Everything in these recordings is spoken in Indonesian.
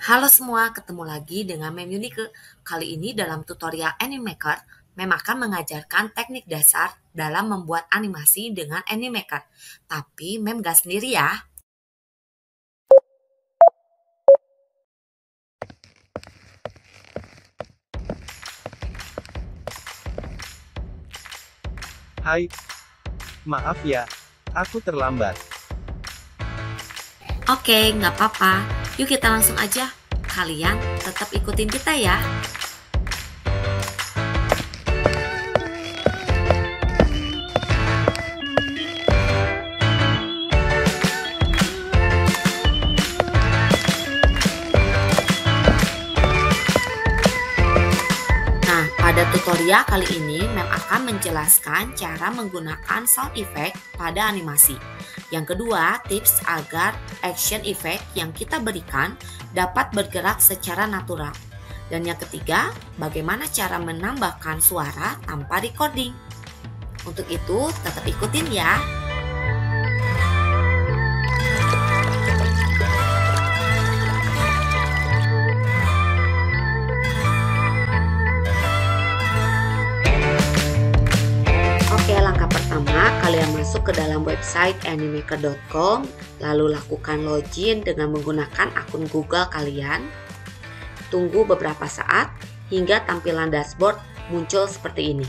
Halo semua, ketemu lagi dengan Mem Yunike. Kali ini dalam tutorial Animaker, Mem akan mengajarkan teknik dasar dalam membuat animasi dengan Animaker. Tapi Mem gak sendiri ya. Hai, maaf ya, aku terlambat. Oke, nggak apa-apa. Yuk kita langsung aja. Kalian tetap ikutin kita ya. Nah, pada tutorial kali ini, Mem akan menjelaskan cara menggunakan sound effect pada animasi. Yang kedua, tips agar action effect yang kita berikan dapat bergerak secara natural. Dan yang ketiga, bagaimana cara menambahkan suara tanpa recording. Untuk itu, tetap ikutin ya. Oke, langkah pertama, kalian masuk ke dalam website animaker.com, lalu lakukan login dengan menggunakan akun Google kalian. Tunggu beberapa saat hingga tampilan dashboard muncul seperti ini.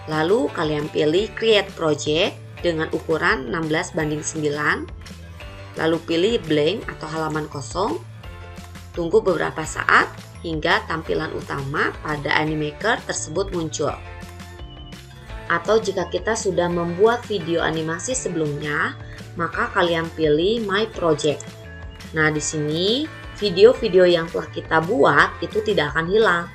Lalu kalian pilih Create Project dengan ukuran 16:9. Lalu pilih blank atau halaman kosong. Tunggu beberapa saat hingga tampilan utama pada Animaker tersebut muncul. Atau jika kita sudah membuat video animasi sebelumnya, maka kalian pilih My Project. Nah, di sini video-video yang telah kita buat itu tidak akan hilang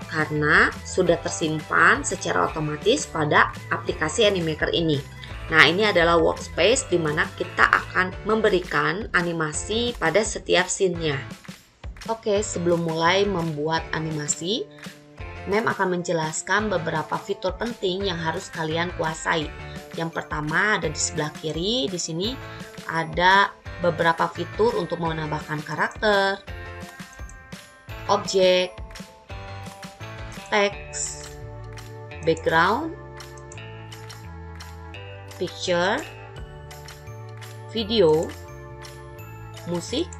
karena sudah tersimpan secara otomatis pada aplikasi Animaker ini. Nah, ini adalah workspace di mana kita akan memberikan animasi pada setiap scene-nya. Oke, sebelum mulai membuat animasi, Mem akan menjelaskan beberapa fitur penting yang harus kalian kuasai. Yang pertama ada di sebelah kiri, di sini ada beberapa fitur untuk menambahkan karakter, objek, teks, background, picture, video, musik,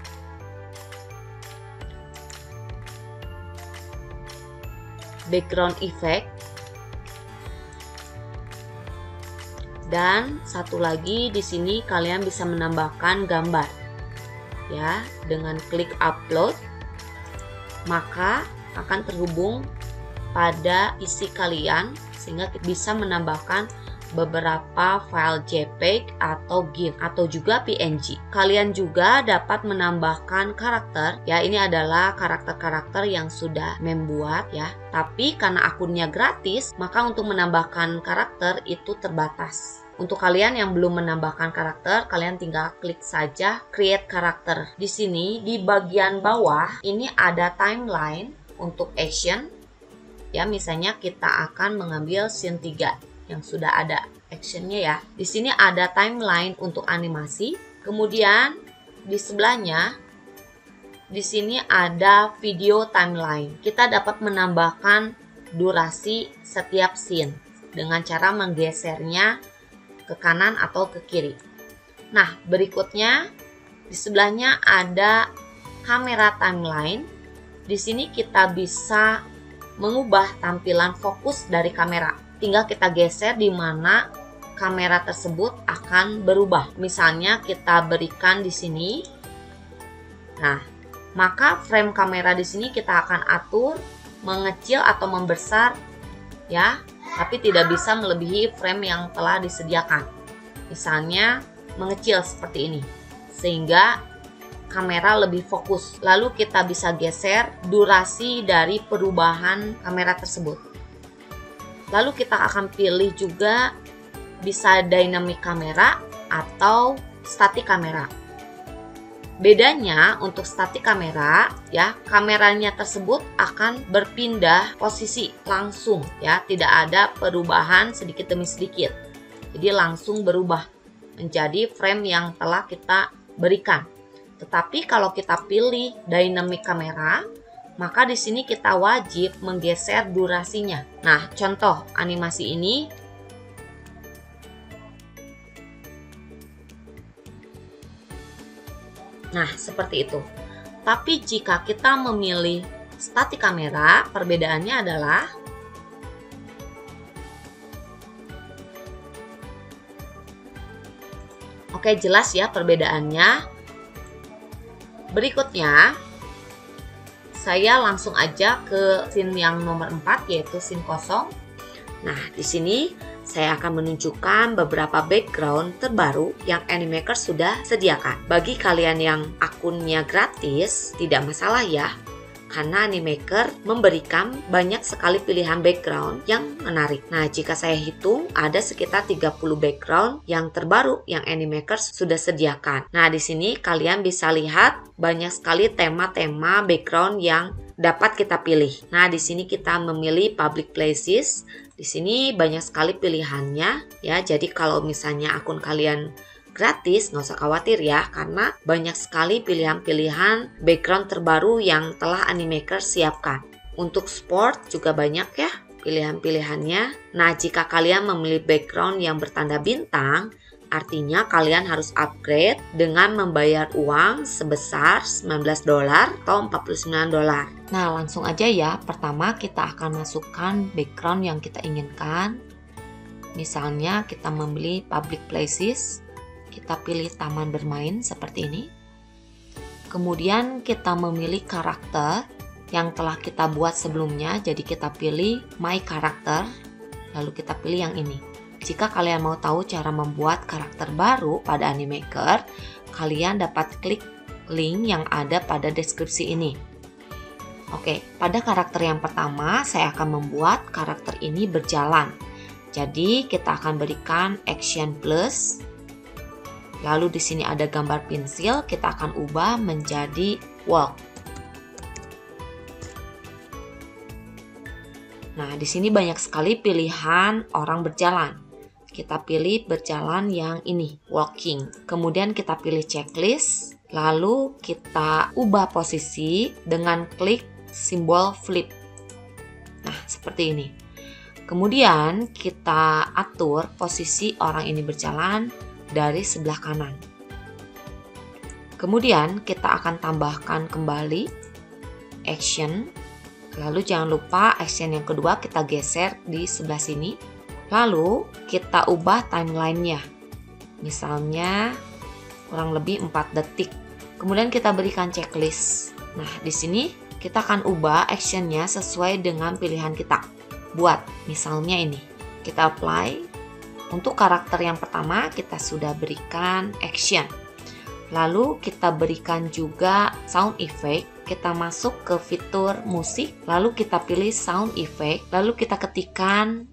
background effect, dan satu lagi di sini kalian bisa menambahkan gambar. Ya, dengan klik upload maka akan terhubung pada isi kalian sehingga bisa menambahkan beberapa file JPEG atau GIF atau juga PNG. Kalian juga dapat menambahkan karakter. Ya, ini adalah karakter-karakter yang sudah membuat ya. Tapi karena akunnya gratis, maka untuk menambahkan karakter itu terbatas. Untuk kalian yang belum menambahkan karakter, kalian tinggal klik saja create karakter. Di sini di bagian bawah ini ada timeline untuk action. Ya, misalnya kita akan mengambil scene 3 yang sudah ada actionnya ya. Di sini ada timeline untuk animasi. Kemudian di sebelahnya di sini ada video timeline. Kita dapat menambahkan durasi setiap scene dengan cara menggesernya ke kanan atau ke kiri. Nah, berikutnya di sebelahnya ada kamera timeline. Di sini kita bisa mengubah tampilan fokus dari kamera. Tinggal kita geser di mana kamera tersebut akan berubah. Misalnya kita berikan di sini. Nah, maka frame kamera di sini kita akan atur mengecil atau membesar ya, tapi tidak bisa melebihi frame yang telah disediakan. Misalnya mengecil seperti ini. Sehingga kamera lebih fokus. Lalu kita bisa geser durasi dari perubahan kamera tersebut. Lalu kita akan pilih juga bisa dynamic kamera atau static kamera. Bedanya untuk static kamera ya, kameranya tersebut akan berpindah posisi langsung ya, tidak ada perubahan sedikit demi sedikit. Jadi langsung berubah menjadi frame yang telah kita berikan. Tetapi kalau kita pilih dynamic camera, maka di sini kita wajib menggeser durasinya. Nah, contoh animasi ini nah, seperti itu. Tapi jika kita memilih static kamera, perbedaannya adalah oke, jelas ya perbedaannya. Berikutnya, saya langsung aja ke scene yang nomor 4, yaitu scene kosong. Nah, di sini saya akan menunjukkan beberapa background terbaru yang Animaker sudah sediakan. Bagi kalian yang akunnya gratis, tidak masalah ya, karena Animaker memberikan banyak sekali pilihan background yang menarik. Nah, jika saya hitung, ada sekitar 30 background yang terbaru yang Animaker sudah sediakan. Nah, di sini kalian bisa lihat banyak sekali tema-tema background yang dapat kita pilih. Nah, di sini kita memilih public places. Di sini banyak sekali pilihannya ya. Jadi kalau misalnya akun kalian gratis, nggak usah khawatir ya, karena banyak sekali pilihan-pilihan background terbaru yang telah Animaker siapkan. Untuk sport juga banyak ya pilihan-pilihannya. Nah, jika kalian memilih background yang bertanda bintang, artinya kalian harus upgrade dengan membayar uang sebesar $19 atau $49. Nah, langsung aja ya. Pertama kita akan masukkan background yang kita inginkan. Misalnya kita memilih public places. Kita pilih taman bermain seperti ini. Kemudian kita memilih karakter yang telah kita buat sebelumnya. Jadi kita pilih my character. Lalu kita pilih yang ini. Jika kalian mau tahu cara membuat karakter baru pada Animaker, kalian dapat klik link yang ada pada deskripsi ini. Oke, pada karakter yang pertama saya akan membuat karakter ini berjalan. Jadi kita akan berikan action plus. Lalu di sini ada gambar pensil, kita akan ubah menjadi walk. Nah, di sini banyak sekali pilihan orang berjalan. Kita pilih berjalan yang ini, walking. Kemudian kita pilih checklist, lalu kita ubah posisi dengan klik simbol flip. Nah, seperti ini. Kemudian kita atur posisi orang ini berjalan dari sebelah kanan. Kemudian kita akan tambahkan kembali action. Lalu jangan lupa action yang kedua kita geser di sebelah sini. Lalu kita ubah timelinenya. Misalnya kurang lebih 4 detik. Kemudian kita berikan checklist. Nah, di sini kita akan ubah actionnya sesuai dengan pilihan kita. Buat misalnya ini. Kita apply. Untuk karakter yang pertama kita sudah berikan action. Lalu kita berikan juga sound effect. Kita masuk ke fitur musik. Lalu kita pilih sound effect. Lalu kita ketikkan.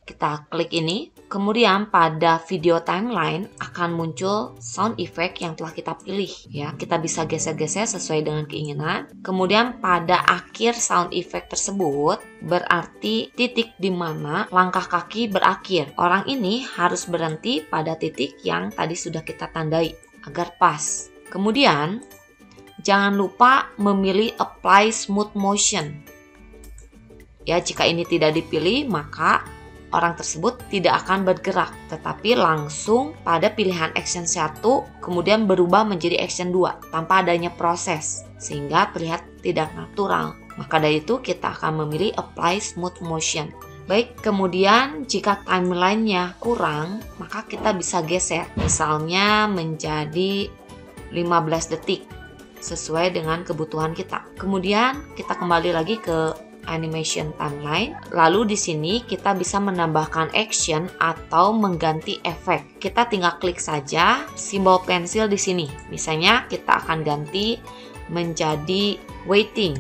Kita klik ini. Kemudian pada video timeline akan muncul sound effect yang telah kita pilih ya. Kita bisa geser-geser sesuai dengan keinginan. Kemudian pada akhir sound effect tersebut berarti titik di mana langkah kaki berakhir. Orang ini harus berhenti pada titik yang tadi sudah kita tandai agar pas. Kemudian jangan lupa memilih apply smooth motion. Ya, jika ini tidak dipilih maka orang tersebut tidak akan bergerak, tetapi langsung pada pilihan action 1 kemudian berubah menjadi action 2 tanpa adanya proses, sehingga terlihat tidak natural. Maka dari itu kita akan memilih apply smooth motion. Baik, kemudian jika timelinenya kurang, maka kita bisa geser, misalnya menjadi 15 detik sesuai dengan kebutuhan kita. Kemudian kita kembali lagi ke animation timeline. Lalu di sini kita bisa menambahkan action atau mengganti efek. Kita tinggal klik saja simbol pensil di sini. Misalnya kita akan ganti menjadi waiting.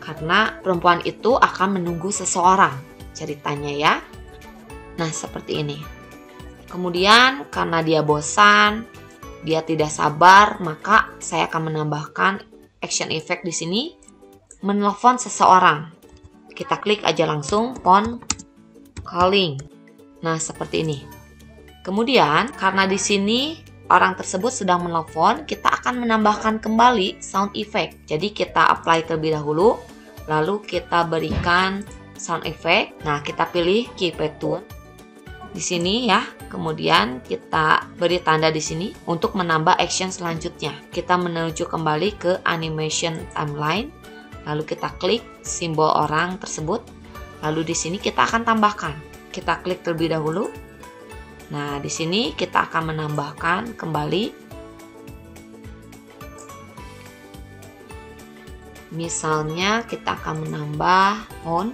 Karena perempuan itu akan menunggu seseorang ceritanya ya. Nah, seperti ini. Kemudian karena dia bosan, dia tidak sabar, maka saya akan menambahkan action effect di sini. Menelpon seseorang. Kita klik aja langsung phone calling. Nah, seperti ini. Kemudian karena di sini orang tersebut sedang menelpon, kita akan menambahkan kembali sound effect. Jadi kita apply terlebih dahulu, lalu kita berikan sound effect. Nah, kita pilih keep tune di sini ya. Kemudian kita beri tanda di sini untuk menambah action selanjutnya. Kita menuju kembali ke animation timeline, lalu kita klik simbol orang tersebut. Lalu di sini kita akan tambahkan. Kita klik terlebih dahulu. Nah, di sini kita akan menambahkan kembali. Misalnya kita akan menambah on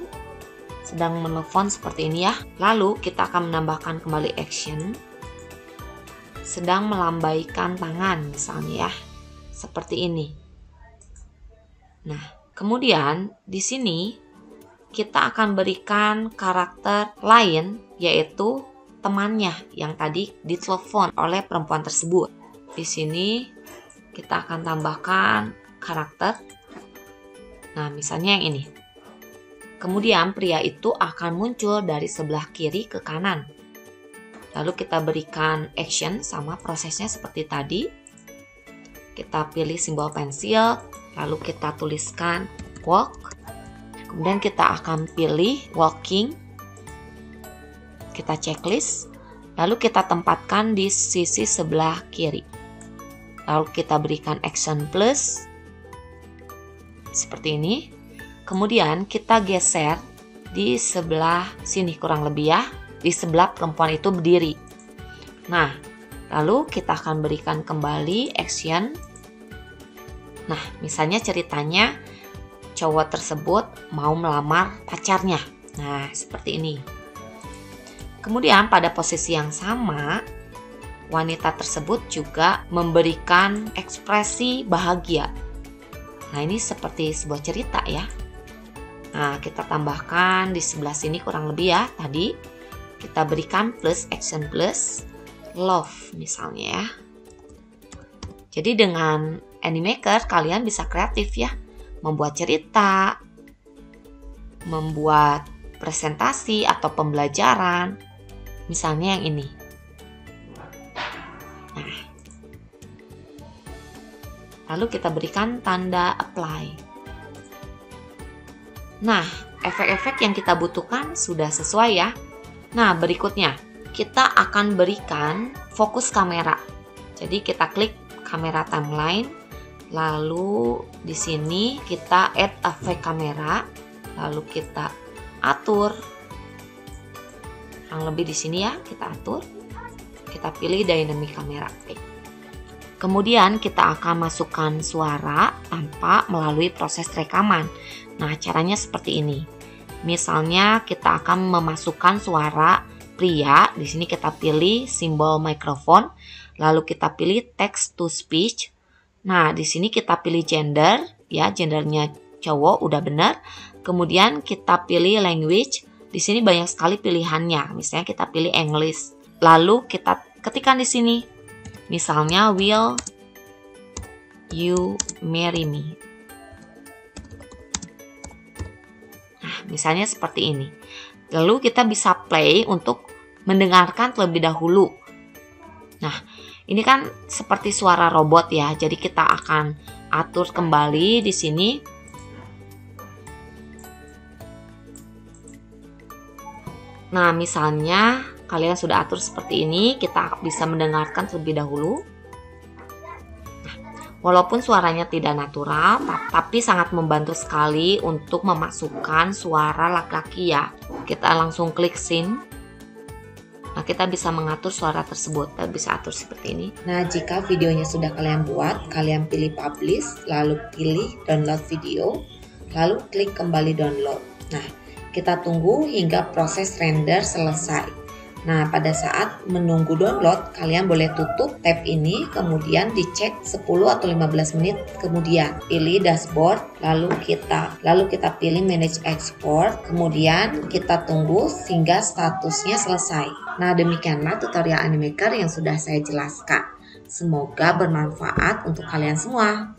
sedang menelpon seperti ini ya. Lalu kita akan menambahkan kembali action sedang melambaikan tangan misalnya ya. Seperti ini. Nah, kemudian di sini kita akan berikan karakter lain yaitu temannya yang tadi ditelepon oleh perempuan tersebut. Di sini kita akan tambahkan karakter. Nah, misalnya yang ini. Kemudian pria itu akan muncul dari sebelah kiri ke kanan. Lalu kita berikan action sama prosesnya seperti tadi. Kita pilih simbol pensil, lalu kita tuliskan walk. Kemudian kita akan pilih walking. Kita checklist, lalu kita tempatkan di sisi sebelah kiri. Lalu kita berikan action plus, seperti ini. Kemudian kita geser di sebelah sini kurang lebih ya, di sebelah perempuan itu berdiri. Nah, lalu kita akan berikan kembali action. Nah, misalnya ceritanya cowok tersebut mau melamar pacarnya. Nah, seperti ini. Kemudian pada posisi yang sama, wanita tersebut juga memberikan ekspresi bahagia. Nah, ini seperti sebuah cerita ya. Nah, kita tambahkan di sebelah sini kurang lebih ya. Tadi kita berikan plus action plus love misalnya ya. Jadi dengan Animaker kalian bisa kreatif ya. Membuat cerita, membuat presentasi atau pembelajaran. Misalnya yang ini. Nah, lalu kita berikan tanda apply. Nah, efek-efek yang kita butuhkan sudah sesuai ya. Nah, berikutnya kita akan berikan fokus kamera. Jadi kita klik kamera timeline, lalu di sini kita add efek kamera, lalu kita atur. Kurang lebih di sini ya, kita atur. Kita pilih dynamic kamera. Kemudian kita akan masukkan suara tanpa melalui proses rekaman. Nah, caranya seperti ini. Misalnya kita akan memasukkan suara pria. Di sini kita pilih simbol mikrofon, lalu kita pilih text to speech. Nah, di sini kita pilih gender, ya, gendernya cowok udah benar. Kemudian kita pilih language. Di sini banyak sekali pilihannya. Misalnya kita pilih English. Lalu kita ketikkan di sini. Misalnya, will you marry me? Nah, misalnya seperti ini. Lalu kita bisa play untuk mendengarkan terlebih dahulu. Nah, ini kan seperti suara robot ya. Jadi kita akan atur kembali di sini. Nah, misalnya kalian sudah atur seperti ini, kita bisa mendengarkan terlebih dahulu. Nah, walaupun suaranya tidak natural, tapi sangat membantu sekali untuk memasukkan suara laki-laki ya. Kita langsung klik scene. Nah, kita bisa mengatur suara tersebut. Kita bisa atur seperti ini. Nah, jika videonya sudah kalian buat, kalian pilih publish, lalu pilih download video, lalu klik kembali download. Nah, kita tunggu hingga proses render selesai. Nah, pada saat menunggu download, kalian boleh tutup tab ini, kemudian dicek 10 atau 15 menit kemudian. Pilih dashboard, lalu kita pilih manage export, kemudian kita tunggu hingga statusnya selesai. Nah, demikianlah tutorial Animaker yang sudah saya jelaskan. Semoga bermanfaat untuk kalian semua.